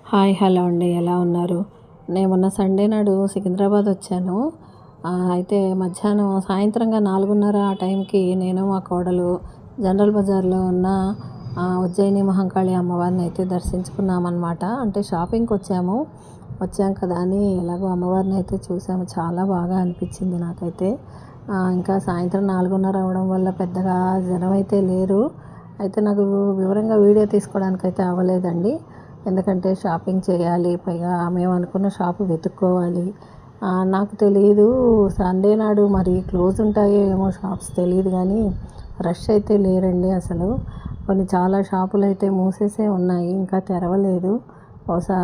Hi hello అండి, ఎలా ఉన్నారు? నేను మొన్న సండే నాడు సికింద్రాబాద్ వచ్చాను. అయితే మధ్యాహ్నం సాయంత్రంగా 4:30 ఆ టైంకి నేను మా కోడలు జనరల్ బజార్లో ఉన్న ఉజ్జయిని మహంకాళి అమ్మవారిని అయితే దర్శించుకున్నామన్నమాట. అంటే షాపింగ్కి వచ్చాం కదా అని ఎలాగో అమ్మవారిని అయితే చూసాము. చాలా బాగా అనిపించింది నాకైతే. ఇంకా సాయంత్రం 4:30 అవ్వడం వల్ల పెద్దగా జనం అయితే లేరు. అయితే నాకు వివరంగా వీడియో తీసుకోవడానికైతే అవ్వలేదండి. ఎందుకంటే షాపింగ్ చేయాలి, పైగా మేము అనుకున్న షాపు వెతుక్కోవాలి. నాకు తెలీదు సండే నాడు మరి క్లోజ్ ఉంటాయో ఏమో షాప్స్ తెలీదు, కానీ రష్ అయితే లేరండి అసలు. చాలా షాపులు అయితే మూసేసే ఉన్నాయి, ఇంకా తెరవలేదు. బహుశా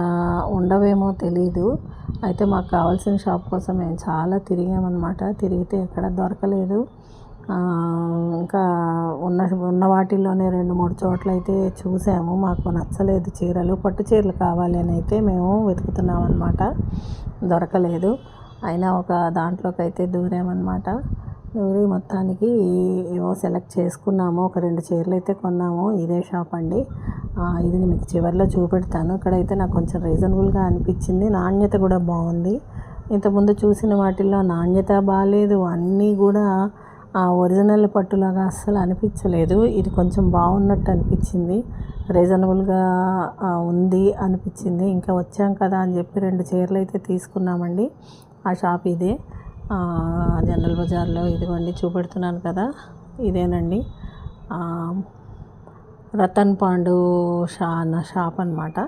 ఉండవేమో తెలీదు. అయితే మాకు కావాల్సిన షాప్ కోసం మేము చాలా తిరిగామన్నమాట. తిరిగితే ఎక్కడ దొరకలేదు. ఇంకా ఉన్న వాటిల్లోనే 2-3 చోట్ల అయితే చూసాము. మాకు నచ్చలేదు చీరలు, పట్టు చీరలు కావాలి అని అయితే మేము వెతుకుతున్నాం అన్నమాట. దొరకలేదు. అయినా ఒక దాంట్లోకి అయితే దూరామన్నమాట. దూరి మొత్తానికి ఏవో సెలెక్ట్ చేసుకున్నాము. ఒక 2 చీరలు అయితే కొన్నాము. ఇదే షాప్ అండి. ఇది మీకు చివరిలో చూపెడతాను. ఇక్కడైతే నాకు కొంచెం రీజనబుల్గా అనిపించింది. నాణ్యత కూడా బాగుంది. ఇంతకుముందు చూసిన వాటిల్లో నాణ్యత బాగాలేదు, అన్నీ కూడా ఒరిజినల్ పట్టులాగా అస్సలు అనిపించలేదు. ఇది కొంచెం బాగున్నట్టు అనిపించింది, రీజనబుల్గా ఉంది అనిపించింది. ఇంకా వచ్చాం కదా అని చెప్పి 2 చీరలు అయితే తీసుకున్నామండి. ఆ షాప్ ఇదే, జనరల్ బజార్లో. ఇదిగోండి చూపెడుతున్నాను కదా, ఇదేనండి. రతన్ పాండు షాప్ అన్నమాట.